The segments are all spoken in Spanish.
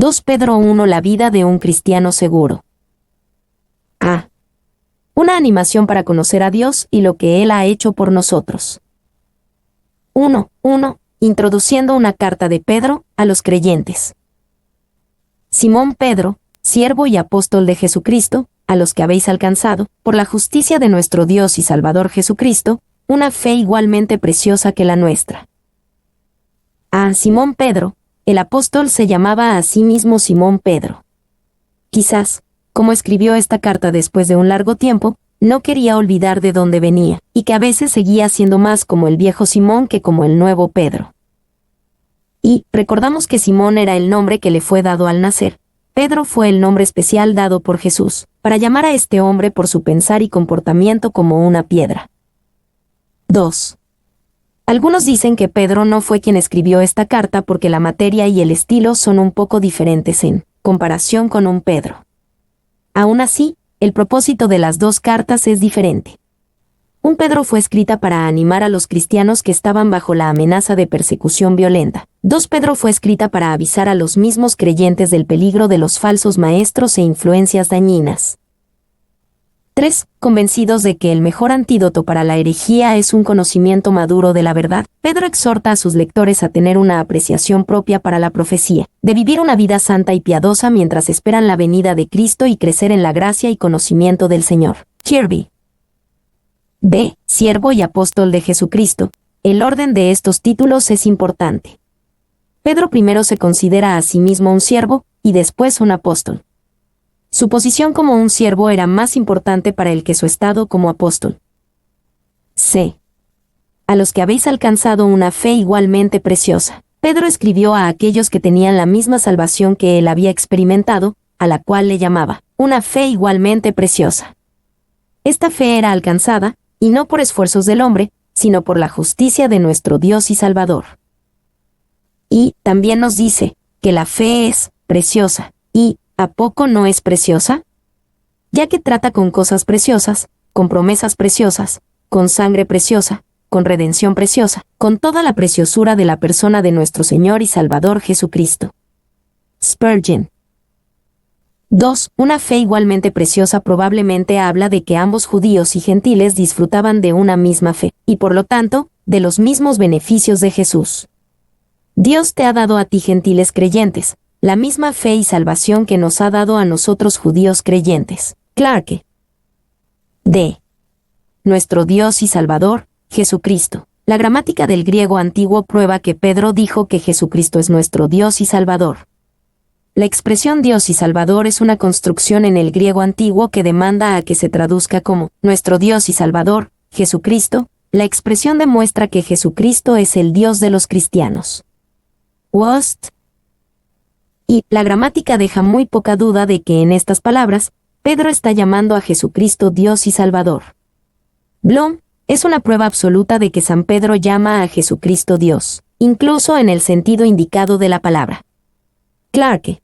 2 Pedro 1 La vida de un cristiano seguro. A. Una animación para conocer a Dios y lo que Él ha hecho por nosotros. 1. Introduciendo una carta de Pedro a los creyentes. Simón Pedro, siervo y apóstol de Jesucristo, a los que habéis alcanzado, por la justicia de nuestro Dios y Salvador Jesucristo, una fe igualmente preciosa que la nuestra. A Simón Pedro, el apóstol se llamaba a sí mismo Simón Pedro. Quizás, como escribió esta carta después de un largo tiempo, no quería olvidar de dónde venía, y que a veces seguía siendo más como el viejo Simón que como el nuevo Pedro. Y recordamos que Simón era el nombre que le fue dado al nacer. Pedro fue el nombre especial dado por Jesús, para llamar a este hombre por su pensar y comportamiento como una piedra. 2. Algunos dicen que Pedro no fue quien escribió esta carta porque la materia y el estilo son un poco diferentes en comparación con un Pedro. Aún así, el propósito de las dos cartas es diferente. Un Pedro fue escrita para animar a los cristianos que estaban bajo la amenaza de persecución violenta. 2 Pedro fue escrita para avisar a los mismos creyentes del peligro de los falsos maestros e influencias dañinas. 3. Convencidos de que el mejor antídoto para la herejía es un conocimiento maduro de la verdad, Pedro exhorta a sus lectores a tener una apreciación propia para la profecía, de vivir una vida santa y piadosa mientras esperan la venida de Cristo y crecer en la gracia y conocimiento del Señor. Kirby. B. Siervo y apóstol de Jesucristo. El orden de estos títulos es importante. Pedro primero se considera a sí mismo un siervo, y después un apóstol. Su posición como un siervo era más importante para él que su estado como apóstol. C. A los que habéis alcanzado una fe igualmente preciosa. Pedro escribió a aquellos que tenían la misma salvación que él había experimentado, a la cual le llamaba una fe igualmente preciosa. Esta fe era alcanzada, y no por esfuerzos del hombre, sino por la justicia de nuestro Dios y Salvador. Y también nos dice que la fe es preciosa, y ¿a poco no es preciosa? Ya que trata con cosas preciosas, con promesas preciosas, con sangre preciosa, con redención preciosa, con toda la preciosura de la persona de nuestro Señor y Salvador Jesucristo. Spurgeon. 2. Una fe igualmente preciosa probablemente habla de que ambos judíos y gentiles disfrutaban de una misma fe, y por lo tanto, de los mismos beneficios de Jesús. Dios te ha dado a ti gentiles creyentes, la misma fe y salvación que nos ha dado a nosotros judíos creyentes. Clarke. D. Nuestro Dios y Salvador, Jesucristo. La gramática del griego antiguo prueba que Pedro dijo que Jesucristo es nuestro Dios y Salvador. La expresión Dios y Salvador es una construcción en el griego antiguo que demanda a que se traduzca como nuestro Dios y Salvador, Jesucristo. La expresión demuestra que Jesucristo es el Dios de los cristianos. Wost. Y la gramática deja muy poca duda de que en estas palabras, Pedro está llamando a Jesucristo Dios y Salvador. Blom es una prueba absoluta de que San Pedro llama a Jesucristo Dios, incluso en el sentido indicado de la palabra. Clarke.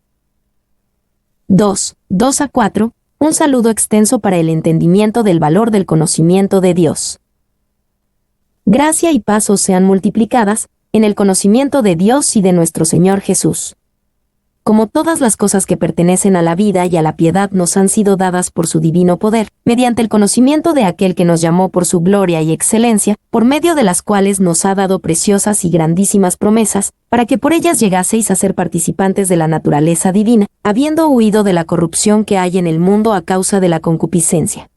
2:2-4, un saludo extenso para el entendimiento del valor del conocimiento de Dios. Gracia y paz os sean multiplicadas, en el conocimiento de Dios y de nuestro Señor Jesús. Como todas las cosas que pertenecen a la vida y a la piedad nos han sido dadas por su divino poder, mediante el conocimiento de aquel que nos llamó por su gloria y excelencia, por medio de las cuales nos ha dado preciosas y grandísimas promesas, para que por ellas llegaseis a ser participantes de la naturaleza divina, habiendo huido de la corrupción que hay en el mundo a causa de la concupiscencia.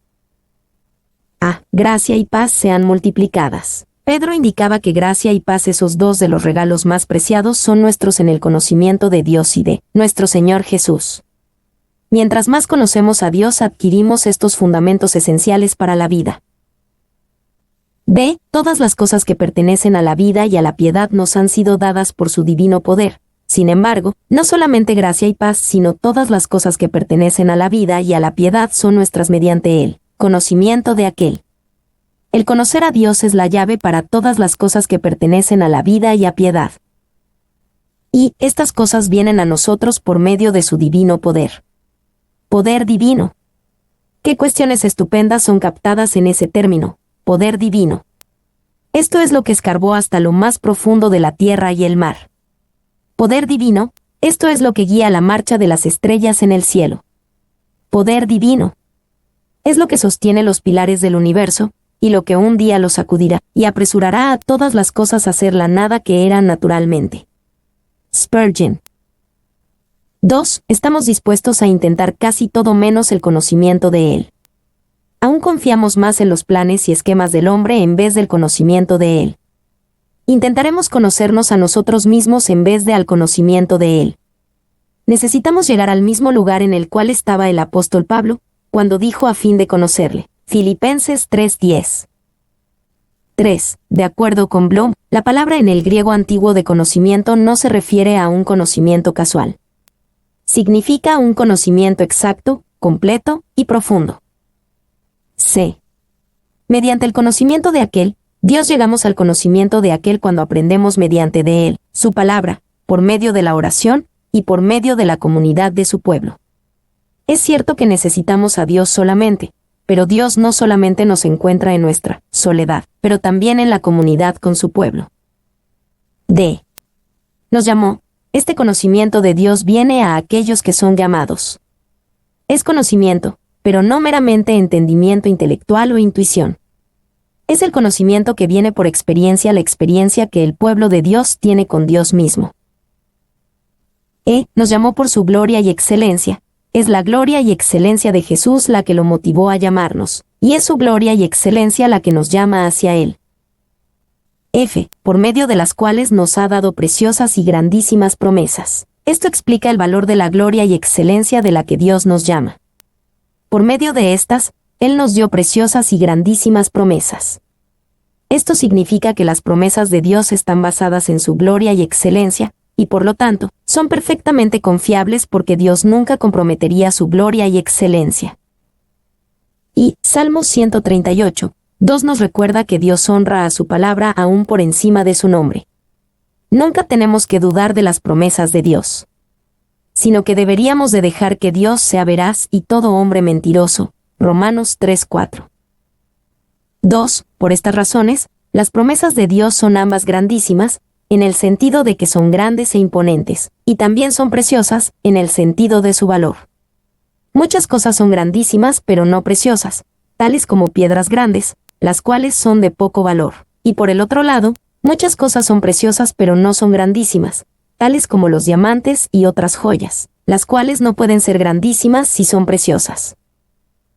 A. Gracia y paz sean multiplicadas. Pedro indicaba que gracia y paz, esos dos de los regalos más preciados, son nuestros en el conocimiento de Dios y de nuestro Señor Jesús. Mientras más conocemos a Dios, adquirimos estos fundamentos esenciales para la vida. B. Todas las cosas que pertenecen a la vida y a la piedad nos han sido dadas por su divino poder. Sin embargo, no solamente gracia y paz, sino todas las cosas que pertenecen a la vida y a la piedad son nuestras mediante el conocimiento de aquel. El conocer a Dios es la llave para todas las cosas que pertenecen a la vida y a piedad. Y estas cosas vienen a nosotros por medio de su divino poder. Poder divino. ¿Qué cuestiones estupendas son captadas en ese término, poder divino? Esto es lo que escarbó hasta lo más profundo de la tierra y el mar. Poder divino, Esto es lo que guía la marcha de las estrellas en el cielo. Poder divino. Es lo que sostiene los pilares del universo, y lo que un día los sacudirá, y apresurará a todas las cosas a ser la nada que eran naturalmente. Spurgeon. 2. Estamos dispuestos a intentar casi todo menos el conocimiento de él. Aún confiamos más en los planes y esquemas del hombre en vez del conocimiento de él. Intentaremos conocernos a nosotros mismos en vez de al conocimiento de él. Necesitamos llegar al mismo lugar en el cual estaba el apóstol Pablo, cuando dijo a fin de conocerle. Filipenses 3:10. 3. De acuerdo con Blom, la palabra en el griego antiguo de conocimiento no se refiere a un conocimiento casual. Significa un conocimiento exacto, completo y profundo. C. Mediante el conocimiento de aquel, Dios llegamos al conocimiento de aquel cuando aprendemos mediante de él, su palabra, por medio de la oración, y por medio de la comunidad de su pueblo. Es cierto que necesitamos a Dios solamente, pero Dios no solamente nos encuentra en nuestra soledad, pero también en la comunidad con su pueblo. D. Nos llamó. Este conocimiento de Dios viene a aquellos que son llamados. Es conocimiento, pero no meramente entendimiento intelectual o intuición. Es el conocimiento que viene por experiencia, la experiencia que el pueblo de Dios tiene con Dios mismo. Nos llamó por su gloria y excelencia. Es la gloria y excelencia de Jesús la que lo motivó a llamarnos, y es su gloria y excelencia la que nos llama hacia Él. F. Por medio de las cuales nos ha dado preciosas y grandísimas promesas. Esto explica el valor de la gloria y excelencia de la que Dios nos llama. Por medio de estas, Él nos dio preciosas y grandísimas promesas. Esto significa que las promesas de Dios están basadas en su gloria y excelencia, y por lo tanto, son perfectamente confiables porque Dios nunca comprometería su gloria y excelencia. Y Salmo 138, 2 nos recuerda que Dios honra a su palabra aún por encima de su nombre. Nunca tenemos que dudar de las promesas de Dios, sino que deberíamos de dejar que Dios sea veraz y todo hombre mentiroso. Romanos 3:4. 2. Por estas razones, las promesas de Dios son ambas grandísimas, en el sentido de que son grandes e imponentes, y también son preciosas, en el sentido de su valor. Muchas cosas son grandísimas pero no preciosas, tales como piedras grandes, las cuales son de poco valor. Y por el otro lado, muchas cosas son preciosas pero no son grandísimas, tales como los diamantes y otras joyas, las cuales no pueden ser grandísimas si son preciosas.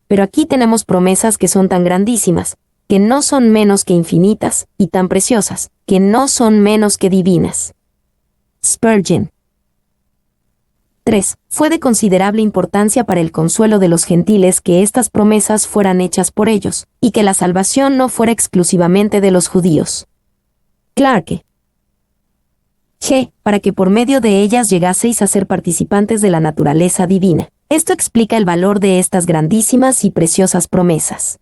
Pero aquí tenemos promesas que son tan grandísimas, que no son menos que infinitas, y tan preciosas, que no son menos que divinas. Spurgeon. 3. Fue de considerable importancia para el consuelo de los gentiles que estas promesas fueran hechas por ellos, y que la salvación no fuera exclusivamente de los judíos. Clarke. G. Para que por medio de ellas llegaseis a ser participantes de la naturaleza divina. Esto explica el valor de estas grandísimas y preciosas promesas.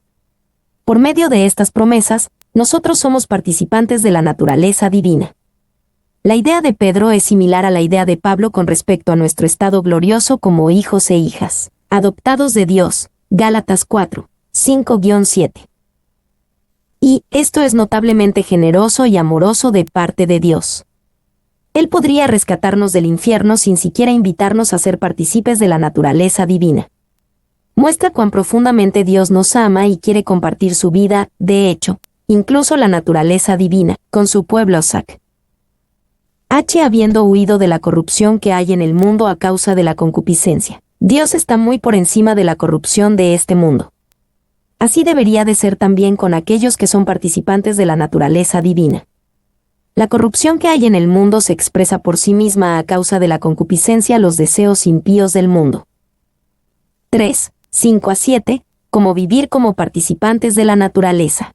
Por medio de estas promesas, nosotros somos participantes de la naturaleza divina. La idea de Pedro es similar a la idea de Pablo con respecto a nuestro estado glorioso como hijos e hijas, adoptados de Dios, Gálatas 4, 5-7. Y esto es notablemente generoso y amoroso de parte de Dios. Él podría rescatarnos del infierno sin siquiera invitarnos a ser partícipes de la naturaleza divina. Muestra cuán profundamente Dios nos ama y quiere compartir su vida, de hecho, incluso la naturaleza divina, con su pueblo Zac. Habiendo huido de la corrupción que hay en el mundo a causa de la concupiscencia, Dios está muy por encima de la corrupción de este mundo. Así debería de ser también con aquellos que son participantes de la naturaleza divina. La corrupción que hay en el mundo se expresa por sí misma a causa de la concupiscencia, los deseos impíos del mundo. 3. 5-7, como vivir como participantes de la naturaleza.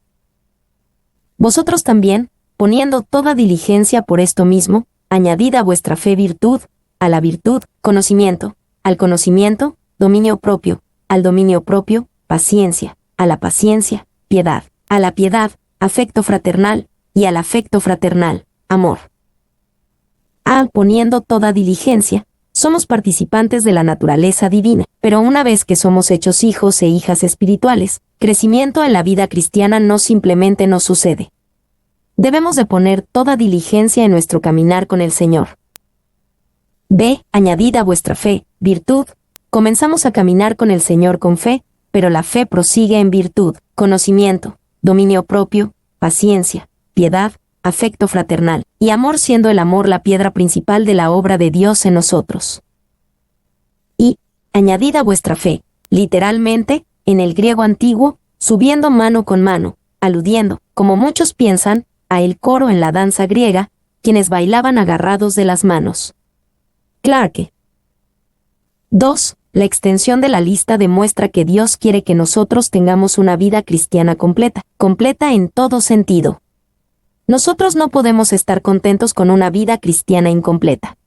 Vosotros también, poniendo toda diligencia por esto mismo, añadid a vuestra fe virtud, a la virtud, conocimiento, al conocimiento, dominio propio, al dominio propio, paciencia, a la paciencia, piedad, a la piedad, afecto fraternal, y al afecto fraternal, amor. Poniendo toda diligencia, somos participantes de la naturaleza divina, pero una vez que somos hechos hijos e hijas espirituales, crecimiento en la vida cristiana no simplemente nos sucede. Debemos de poner toda diligencia en nuestro caminar con el Señor. B. Añadid a vuestra fe, virtud. Comenzamos a caminar con el Señor con fe, pero la fe prosigue en virtud, conocimiento, dominio propio, paciencia, piedad, afecto fraternal, y amor, siendo el amor la piedra principal de la obra de Dios en nosotros. Y, añadid a vuestra fe, literalmente, en el griego antiguo, subiendo mano con mano, aludiendo, como muchos piensan, a el coro en la danza griega, quienes bailaban agarrados de las manos. Clarke. 2. La extensión de la lista demuestra que Dios quiere que nosotros tengamos una vida cristiana completa, completa en todo sentido. Nosotros no podemos estar contentos con una vida cristiana incompleta.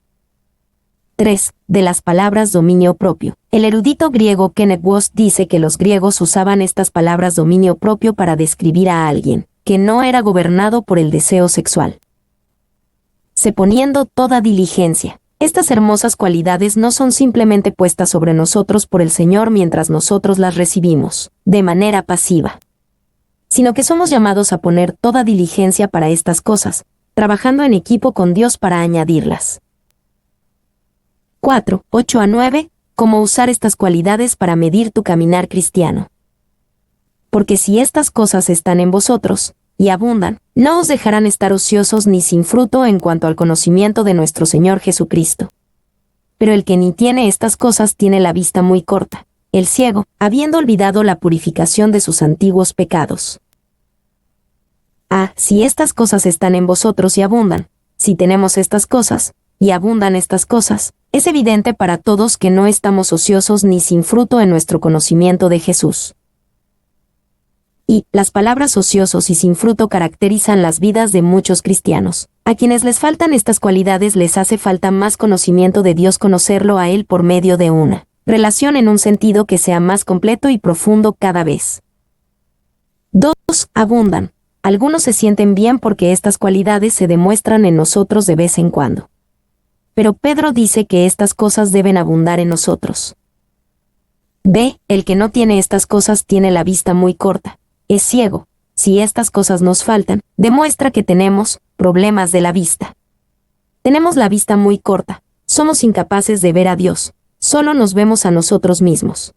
3. De las palabras dominio propio. El erudito griego Kenneth Wost dice que los griegos usaban estas palabras dominio propio para describir a alguien que no era gobernado por el deseo sexual. Se poniendo toda diligencia. Estas hermosas cualidades no son simplemente puestas sobre nosotros por el Señor mientras nosotros las recibimos, de manera pasiva, sino que somos llamados a poner toda diligencia para estas cosas, trabajando en equipo con Dios para añadirlas. 4. 8 a 9. Cómo usar estas cualidades para medir tu caminar cristiano. Porque si estas cosas están en vosotros, y abundan, no os dejarán estar ociosos ni sin fruto en cuanto al conocimiento de nuestro Señor Jesucristo. Pero el que ni tiene estas cosas tiene la vista muy corta, el ciego, habiendo olvidado la purificación de sus antiguos pecados. Si estas cosas están en vosotros y abundan, si tenemos estas cosas, y abundan estas cosas, es evidente para todos que no estamos ociosos ni sin fruto en nuestro conocimiento de Jesús. Y las palabras ociosos y sin fruto caracterizan las vidas de muchos cristianos. A quienes les faltan estas cualidades les hace falta más conocimiento de Dios, conocerlo a Él por medio de una relación en un sentido que sea más completo y profundo cada vez. 2. Abundan. Algunos se sienten bien porque estas cualidades se demuestran en nosotros de vez en cuando. Pero Pedro dice que estas cosas deben abundar en nosotros. B. El que no tiene estas cosas tiene la vista muy corta. Es ciego. Si estas cosas nos faltan, demuestra que tenemos problemas de la vista. Tenemos la vista muy corta, somos incapaces de ver a Dios, solo nos vemos a nosotros mismos.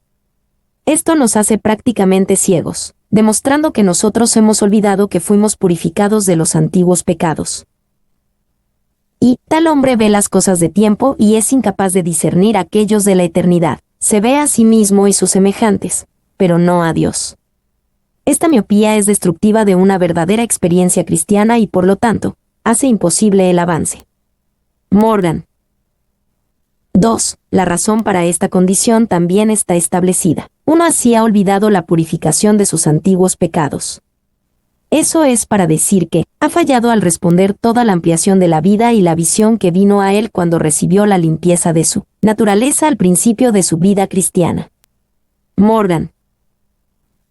Esto nos hace prácticamente ciegos, demostrando que nosotros hemos olvidado que fuimos purificados de los antiguos pecados. Y tal hombre ve las cosas de tiempo y es incapaz de discernir aquellos de la eternidad. Se ve a sí mismo y sus semejantes, pero no a Dios. Esta miopía es destructiva de una verdadera experiencia cristiana y por lo tanto, hace imposible el avance. Morgan. 2. La razón para esta condición también está establecida. Uno así ha olvidado la purificación de sus antiguos pecados. Eso es para decir que ha fallado al responder toda la ampliación de la vida y la visión que vino a él cuando recibió la limpieza de su naturaleza al principio de su vida cristiana. Morgan.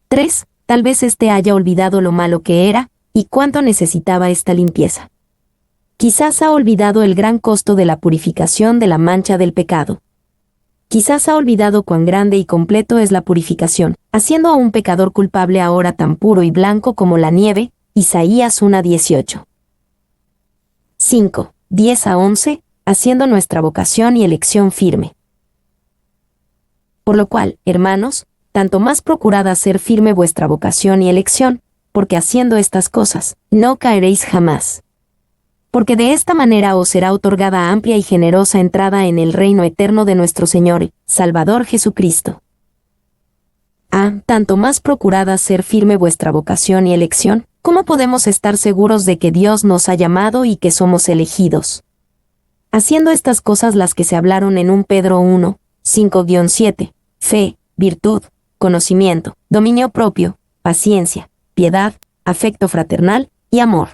3. Tal vez haya olvidado lo malo que era, y cuánto necesitaba esta limpieza. Quizás ha olvidado el gran costo de la purificación de la mancha del pecado. Quizás ha olvidado cuán grande y completo es la purificación, haciendo a un pecador culpable ahora tan puro y blanco como la nieve, Isaías 1:18. 5. 10 a 11, haciendo nuestra vocación y elección firme. Por lo cual, hermanos, tanto más procurad hacer firme vuestra vocación y elección, porque haciendo estas cosas, no caeréis jamás. Porque de esta manera os será otorgada amplia y generosa entrada en el reino eterno de nuestro Señor, Salvador Jesucristo. Tanto más procurad hacer firme vuestra vocación y elección, ¿cómo podemos estar seguros de que Dios nos ha llamado y que somos elegidos? Haciendo estas cosas las que se hablaron en 1 Pedro 1, 5-7, fe, virtud, conocimiento, dominio propio, paciencia, piedad, afecto fraternal y amor.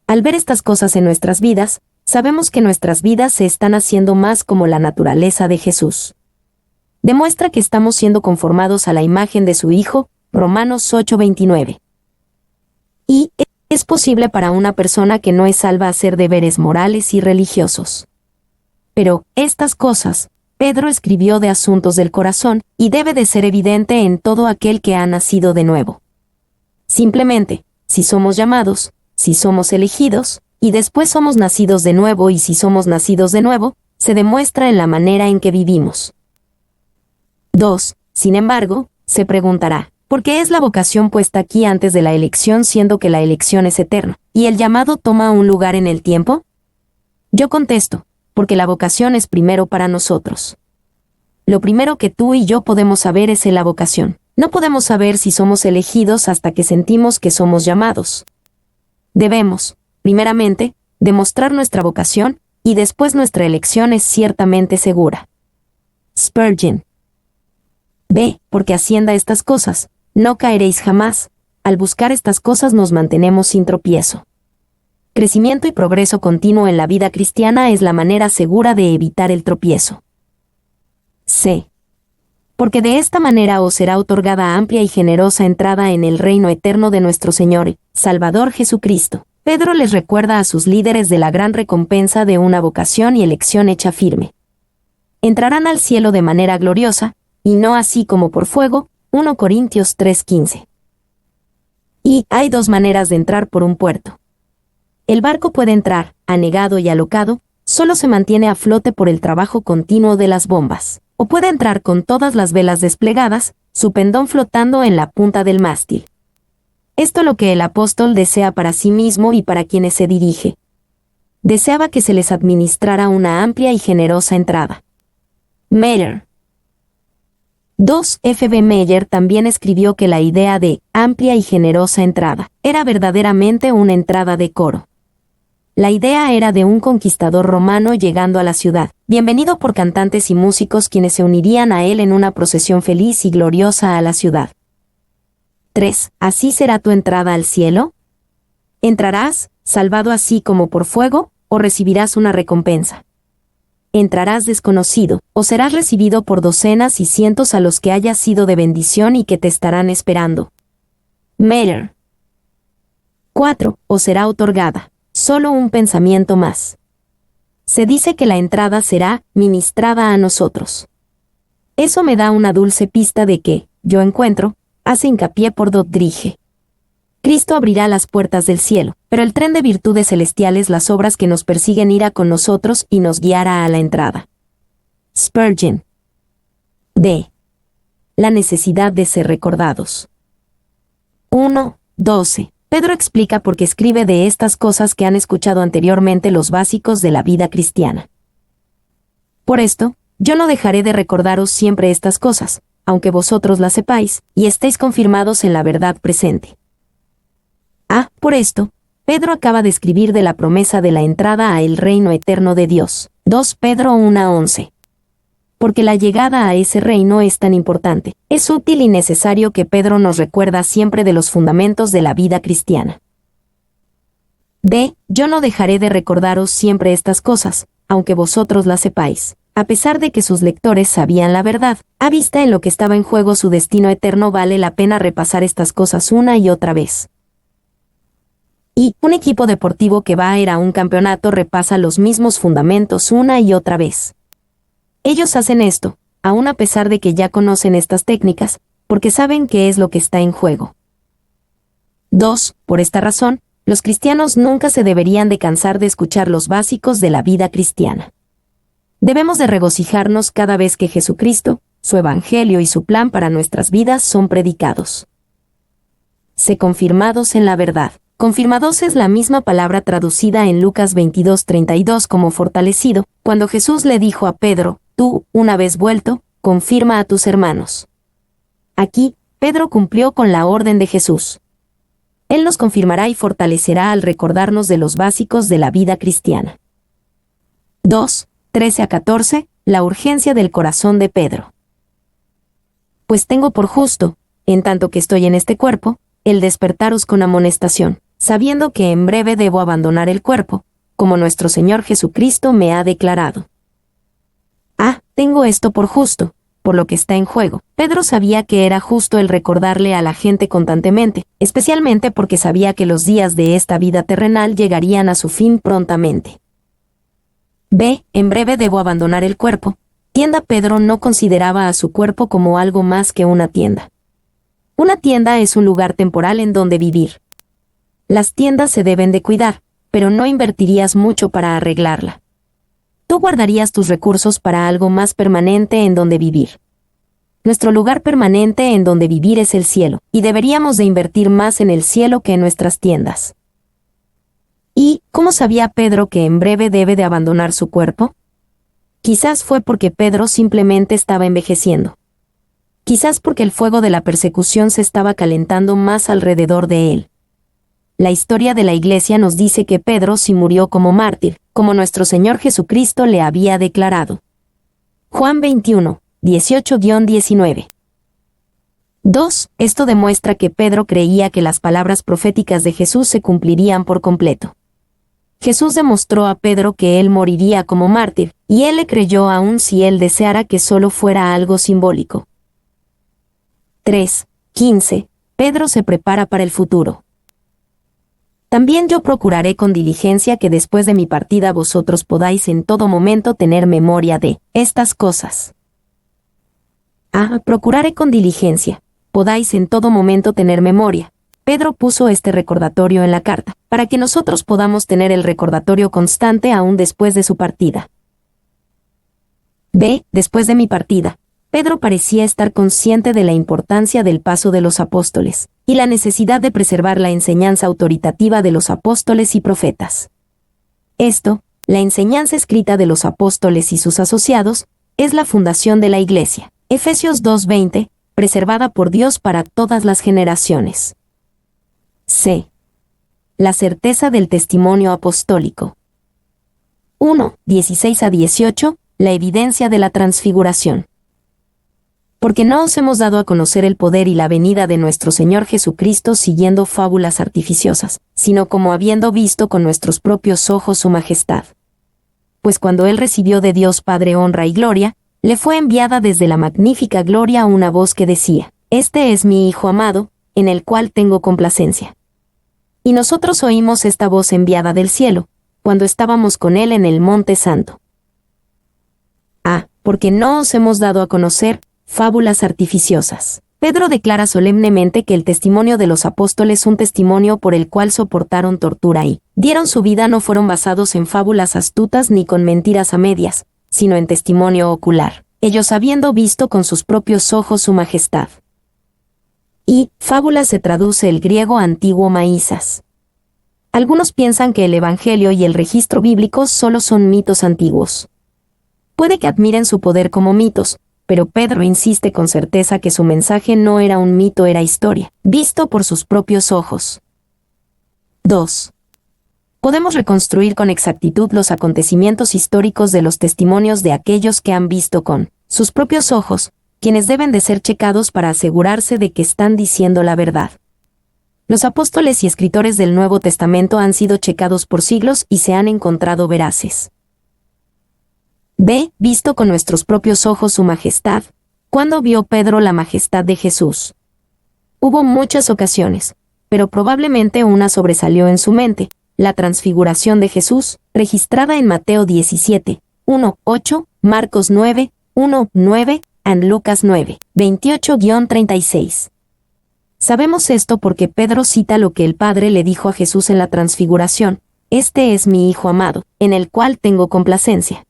Al ver estas cosas en nuestras vidas, sabemos que nuestras vidas se están haciendo más como la naturaleza de Jesús. Demuestra que estamos siendo conformados a la imagen de su Hijo, Romanos 8:29. Y es posible para una persona que no es salva hacer deberes morales y religiosos. Pero estas cosas, Pedro escribió de asuntos del corazón, y debe de ser evidente en todo aquel que ha nacido de nuevo. Simplemente, si somos llamados, si somos elegidos, y después somos nacidos de nuevo y si somos nacidos de nuevo, se demuestra en la manera en que vivimos. 2. Sin embargo, se preguntará, ¿por qué es la vocación puesta aquí antes de la elección siendo que la elección es eterna, y el llamado toma un lugar en el tiempo? Yo contesto, porque la vocación es primero para nosotros. Lo primero que tú y yo podemos saber es la vocación. No podemos saber si somos elegidos hasta que sentimos que somos llamados. Debemos, primeramente, demostrar nuestra vocación, y después nuestra elección es ciertamente segura. Spurgeon. B. Porque hacienda estas cosas, no caeréis jamás. Al buscar estas cosas nos mantenemos sin tropiezo. Crecimiento y progreso continuo en la vida cristiana es la manera segura de evitar el tropiezo. C. Porque de esta manera os será otorgada amplia y generosa entrada en el reino eterno de nuestro Señor y Salvador Jesucristo. Pedro les recuerda a sus líderes de la gran recompensa de una vocación y elección hecha firme. Entrarán al cielo de manera gloriosa, y no así como por fuego, 1 Corintios 3:15. Y hay dos maneras de entrar por un puerto. El barco puede entrar, anegado y alocado, solo se mantiene a flote por el trabajo continuo de las bombas. O puede entrar con todas las velas desplegadas, su pendón flotando en la punta del mástil. Esto es lo que el apóstol desea para sí mismo y para quienes se dirige. Deseaba que se les administrara una amplia y generosa entrada. Meyer. 2. F. B. Meyer también escribió que la idea de amplia y generosa entrada era verdaderamente una entrada de coro. La idea era de un conquistador romano llegando a la ciudad, bienvenido por cantantes y músicos quienes se unirían a él en una procesión feliz y gloriosa a la ciudad. 3. ¿Así será tu entrada al cielo? ¿Entrarás, salvado así como por fuego, o recibirás una recompensa? Entrarás desconocido, o serás recibido por docenas y cientos a los que hayas sido de bendición y que te estarán esperando. Meyer. 4. O será otorgada. Solo un pensamiento más. Se dice que la entrada será ministrada a nosotros. Eso me da una dulce pista de que, yo encuentro, hace hincapié por Dodrige. Cristo abrirá las puertas del cielo, pero el tren de virtudes celestiales las obras que nos persiguen irá con nosotros y nos guiará a la entrada. Spurgeon. D. La necesidad de ser recordados. 1:12. Pedro explica por qué escribe de estas cosas que han escuchado anteriormente los básicos de la vida cristiana. Por esto, yo no dejaré de recordaros siempre estas cosas, aunque vosotros las sepáis, y estéis confirmados en la verdad presente. Por esto, Pedro acaba de escribir de la promesa de la entrada a el reino eterno de Dios. 2 Pedro 1:11. Porque la llegada a ese reino es tan importante, es útil y necesario que Pedro nos recuerda siempre de los fundamentos de la vida cristiana. B. Yo no dejaré de recordaros siempre estas cosas, aunque vosotros las sepáis. A pesar de que sus lectores sabían la verdad, a vista en lo que estaba en juego su destino eterno vale la pena repasar estas cosas una y otra vez. Y un equipo deportivo que va a ir a un campeonato repasa los mismos fundamentos una y otra vez. Ellos hacen esto, aun a pesar de que ya conocen estas técnicas, porque saben qué es lo que está en juego. 2. Por esta razón, los cristianos nunca se deberían de cansar de escuchar los básicos de la vida cristiana. Debemos de regocijarnos cada vez que Jesucristo, su Evangelio y su plan para nuestras vidas son predicados. Sé confirmados en la verdad. Confirmados es la misma palabra traducida en Lucas 22:32 como fortalecido, cuando Jesús le dijo a Pedro, tú, una vez vuelto, confirma a tus hermanos. Aquí, Pedro cumplió con la orden de Jesús. Él nos confirmará y fortalecerá al recordarnos de los básicos de la vida cristiana. 2. 13-14, la urgencia del corazón de Pedro. Pues tengo por justo, en tanto que estoy en este cuerpo, el despertaros con amonestación, sabiendo que en breve debo abandonar el cuerpo, como nuestro Señor Jesucristo me ha declarado. Tengo esto por justo, por lo que está en juego. Pedro sabía que era justo el recordarle a la gente constantemente, especialmente porque sabía que los días de esta vida terrenal llegarían a su fin prontamente. B. En breve debo abandonar el cuerpo. Pedro no consideraba a su cuerpo como algo más que una tienda. Una tienda es un lugar temporal en donde vivir. Las tiendas se deben de cuidar, pero no invertirías mucho para arreglarla. Tú guardarías tus recursos para algo más permanente en donde vivir. Nuestro lugar permanente en donde vivir es el cielo, y deberíamos de invertir más en el cielo que en nuestras tiendas. ¿Y cómo sabía Pedro que en breve debe de abandonar su cuerpo? Quizás fue porque Pedro simplemente estaba envejeciendo. Quizás porque el fuego de la persecución se estaba calentando más alrededor de él. La historia de la Iglesia nos dice que Pedro sí murió como mártir, como nuestro Señor Jesucristo le había declarado. Juan 21, 18-19. 2. Esto demuestra que Pedro creía que las palabras proféticas de Jesús se cumplirían por completo. Jesús demostró a Pedro que él moriría como mártir, y él le creyó aun si él deseara que solo fuera algo simbólico. 3. 15. Pedro se prepara para el futuro. También yo procuraré con diligencia que después de mi partida vosotros podáis en todo momento tener memoria de estas cosas. Procuraré con diligencia, podáis en todo momento tener memoria. Pedro puso este recordatorio en la carta, para que nosotros podamos tener el recordatorio constante aún después de su partida. B. Después de mi partida, Pedro parecía estar consciente de la importancia del paso de los apóstoles, y la necesidad de preservar la enseñanza autoritativa de los apóstoles y profetas. Esto, la enseñanza escrita de los apóstoles y sus asociados, es la fundación de la Iglesia. Efesios 2:20, preservada por Dios para todas las generaciones. C. La certeza del testimonio apostólico. 1. 16-18, la evidencia de la transfiguración. Porque no os hemos dado a conocer el poder y la venida de nuestro Señor Jesucristo siguiendo fábulas artificiosas, sino como habiendo visto con nuestros propios ojos su majestad. Pues cuando él recibió de Dios Padre honra y gloria, le fue enviada desde la magnífica gloria una voz que decía: Este es mi Hijo amado, en el cual tengo complacencia. Y nosotros oímos esta voz enviada del cielo, cuando estábamos con él en el Monte Santo. Porque no os hemos dado a conocer fábulas artificiosas. Pedro declara solemnemente que el testimonio de los apóstoles, un testimonio por el cual soportaron tortura y dieron su vida, no fueron basados en fábulas astutas ni con mentiras a medias, sino en testimonio ocular, ellos habiendo visto con sus propios ojos su majestad. Y fábula se traduce el griego antiguo maízas. Algunos piensan que el Evangelio y el registro bíblico solo son mitos antiguos. Puede que admiren su poder como mitos, pero Pedro insiste con certeza que su mensaje no era un mito, era historia, visto por sus propios ojos. 2. Podemos reconstruir con exactitud los acontecimientos históricos de los testimonios de aquellos que han visto con sus propios ojos, quienes deben de ser checados para asegurarse de que están diciendo la verdad. Los apóstoles y escritores del Nuevo Testamento han sido checados por siglos y se han encontrado veraces. B. Visto con nuestros propios ojos su majestad. ¿Cuándo vio Pedro la majestad de Jesús? Hubo muchas ocasiones, pero probablemente una sobresalió en su mente: la transfiguración de Jesús, registrada en Mateo 17, 1-8, Marcos 9, 1-9, y Lucas 9, 28-36. Sabemos esto porque Pedro cita lo que el Padre le dijo a Jesús en la transfiguración: Este es mi Hijo amado, en el cual tengo complacencia.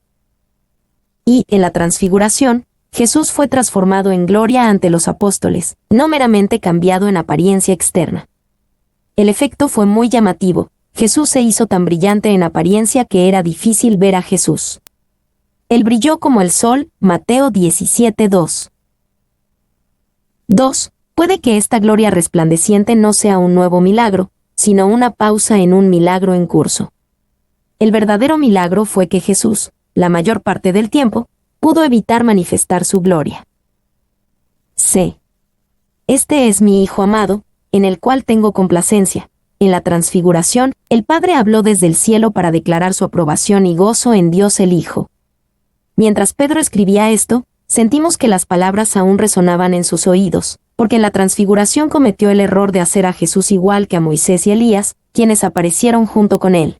Y, en la transfiguración, Jesús fue transformado en gloria ante los apóstoles, no meramente cambiado en apariencia externa. El efecto fue muy llamativo. Jesús se hizo tan brillante en apariencia que era difícil ver a Jesús. Él brilló como el sol, Mateo 17:2. 2. Puede que esta gloria resplandeciente no sea un nuevo milagro, sino una pausa en un milagro en curso. El verdadero milagro fue que Jesús, la mayor parte del tiempo, pudo evitar manifestar su gloria. C. Este es mi Hijo amado, en el cual tengo complacencia. En la transfiguración, el Padre habló desde el cielo para declarar su aprobación y gozo en Dios el Hijo. Mientras Pedro escribía esto, sentimos que las palabras aún resonaban en sus oídos, porque en la transfiguración cometió el error de hacer a Jesús igual que a Moisés y Elías, quienes aparecieron junto con él.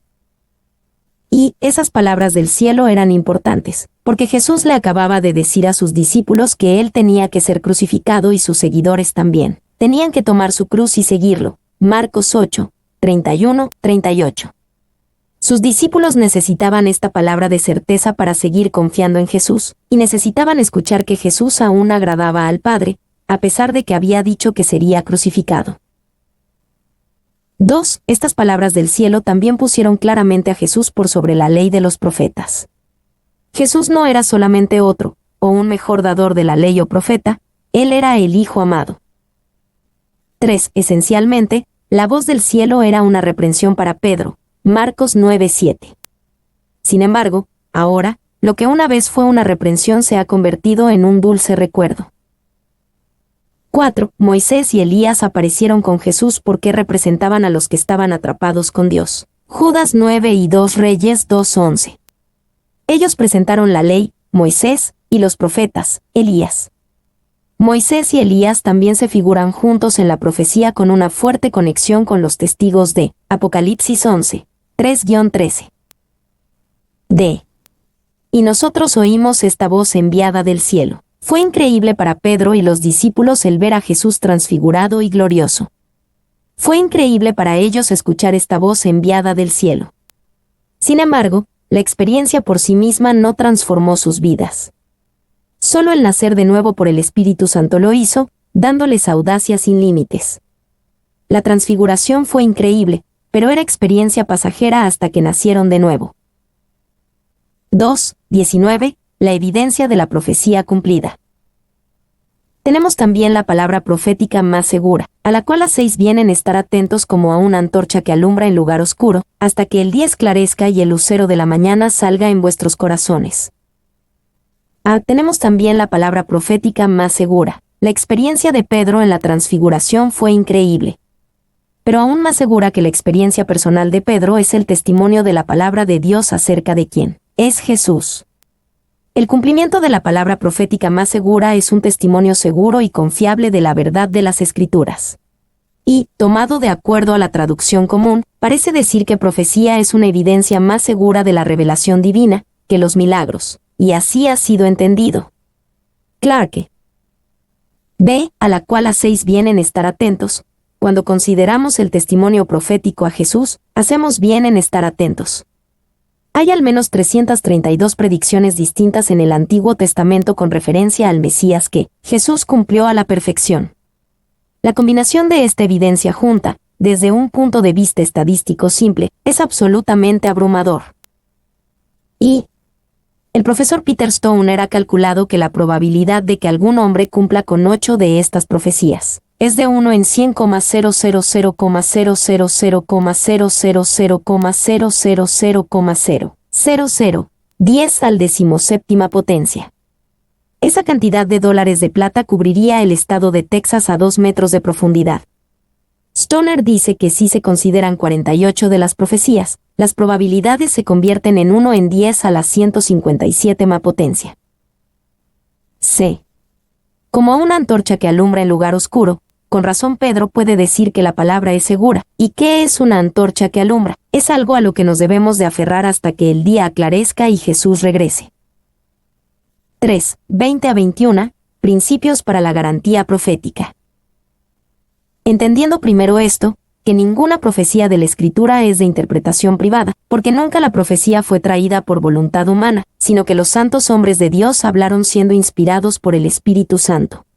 Y esas palabras del cielo eran importantes, porque Jesús le acababa de decir a sus discípulos que él tenía que ser crucificado y sus seguidores también. Tenían que tomar su cruz y seguirlo. Marcos 8, 31-38. Sus discípulos necesitaban esta palabra de certeza para seguir confiando en Jesús, y necesitaban escuchar que Jesús aún agradaba al Padre, a pesar de que había dicho que sería crucificado. 2. Estas palabras del cielo también pusieron claramente a Jesús por sobre la ley de los profetas. Jesús no era solamente otro, o un mejor dador de la ley o profeta, Él era el Hijo amado. 3. Esencialmente, la voz del cielo era una reprensión para Pedro, Marcos 9:7. Sin embargo, ahora, lo que una vez fue una reprensión se ha convertido en un dulce recuerdo. 4. Moisés y Elías aparecieron con Jesús porque representaban a los que estaban atrapados con Dios. Judas 9 y 2 Reyes 2:11. Ellos presentaron la ley, Moisés, y los profetas, Elías. Moisés y Elías también se figuran juntos en la profecía con una fuerte conexión con los testigos de Apocalipsis 11, 3-13. D. Y nosotros oímos esta voz enviada del cielo. Fue increíble para Pedro y los discípulos el ver a Jesús transfigurado y glorioso. Fue increíble para ellos escuchar esta voz enviada del cielo. Sin embargo, la experiencia por sí misma no transformó sus vidas. Solo el nacer de nuevo por el Espíritu Santo lo hizo, dándoles audacia sin límites. La transfiguración fue increíble, pero era experiencia pasajera hasta que nacieron de nuevo. 2:19. La evidencia de la profecía cumplida. Tenemos también la palabra profética más segura, a la cual hacéis bien en estar atentos como a una antorcha que alumbra en lugar oscuro, hasta que el día esclarezca y el lucero de la mañana salga en vuestros corazones. Tenemos también la palabra profética más segura. La experiencia de Pedro en la transfiguración fue increíble. Pero aún más segura que la experiencia personal de Pedro es el testimonio de la palabra de Dios acerca de quién es Jesús. El cumplimiento de la palabra profética más segura es un testimonio seguro y confiable de la verdad de las Escrituras. Y, tomado de acuerdo a la traducción común, parece decir que profecía es una evidencia más segura de la revelación divina que los milagros, y así ha sido entendido. Clarke. B. A la cual hacéis bien en estar atentos. Cuando consideramos el testimonio profético a Jesús, hacemos bien en estar atentos. Hay al menos 332 predicciones distintas en el Antiguo Testamento con referencia al Mesías que Jesús cumplió a la perfección. La combinación de esta evidencia junta, desde un punto de vista estadístico simple, es absolutamente abrumador. Y el profesor Peter Stoner ha calculado que la probabilidad de que algún hombre cumpla con 8 de estas profecías es de 1 en 100,000,000,000,000,000,000,000, 10 al 17ª potencia. Esa cantidad de dólares de plata cubriría el estado de Texas a 2 metros de profundidad. Stoner dice que si se consideran 48 de las profecías, las probabilidades se convierten en 1 en 10 a la 157ª potencia. C. Como una antorcha que alumbra en lugar oscuro, con razón Pedro puede decir que la palabra es segura. ¿Y qué es una antorcha que alumbra? Es algo a lo que nos debemos de aferrar hasta que el día aclarezca y Jesús regrese. 3. 20-21. Principios para la garantía profética. Entendiendo primero esto, que ninguna profecía de la Escritura es de interpretación privada, porque nunca la profecía fue traída por voluntad humana, sino que los santos hombres de Dios hablaron siendo inspirados por el Espíritu Santo.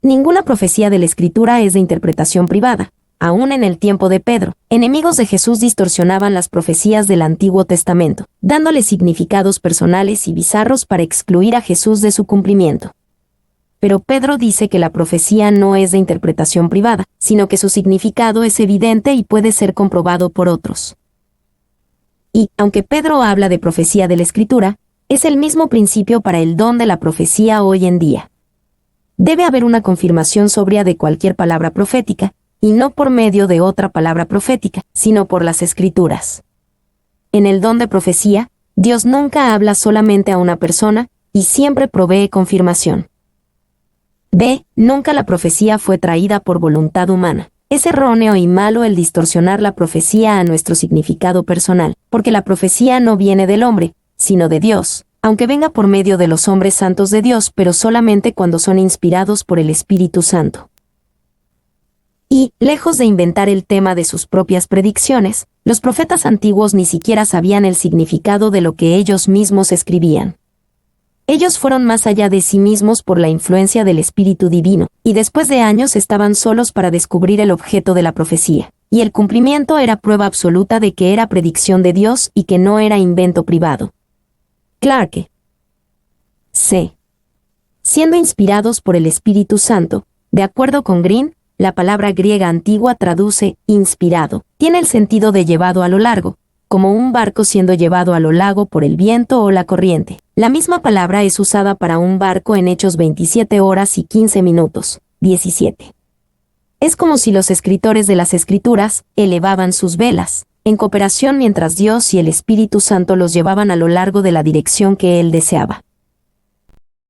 Ninguna profecía de la Escritura es de interpretación privada. Aún en el tiempo de Pedro, enemigos de Jesús distorsionaban las profecías del Antiguo Testamento, dándole significados personales y bizarros para excluir a Jesús de su cumplimiento. Pero Pedro dice que la profecía no es de interpretación privada, sino que su significado es evidente y puede ser comprobado por otros. Y, aunque Pedro habla de profecía de la Escritura, es el mismo principio para el don de la profecía hoy en día. Debe haber una confirmación sobria de cualquier palabra profética, y no por medio de otra palabra profética, sino por las Escrituras. En el don de profecía, Dios nunca habla solamente a una persona, y siempre provee confirmación. B. Nunca la profecía fue traída por voluntad humana. Es erróneo y malo el distorsionar la profecía a nuestro significado personal, porque la profecía no viene del hombre, sino de Dios, aunque venga por medio de los hombres santos de Dios, pero solamente cuando son inspirados por el Espíritu Santo. Y, lejos de inventar el tema de sus propias predicciones, Los profetas antiguos ni siquiera sabían el significado de lo que ellos mismos escribían. Ellos fueron más allá de sí mismos por la influencia del Espíritu Divino, y después de años estaban solos para descubrir el objeto de la profecía, y el cumplimiento era prueba absoluta de que era predicción de Dios y que no era invento privado. Clarke. C. Siendo inspirados por el Espíritu Santo, de acuerdo con Green, la palabra griega antigua traduce inspirado, tiene el sentido de llevado a lo largo, como un barco siendo llevado a lo largo por el viento o la corriente. La misma palabra es usada para un barco en Hechos 27 horas y 15 minutos, 17. Es como si los escritores de las Escrituras elevaban sus velas, en cooperación mientras Dios y el Espíritu Santo los llevaban a lo largo de la dirección que Él deseaba.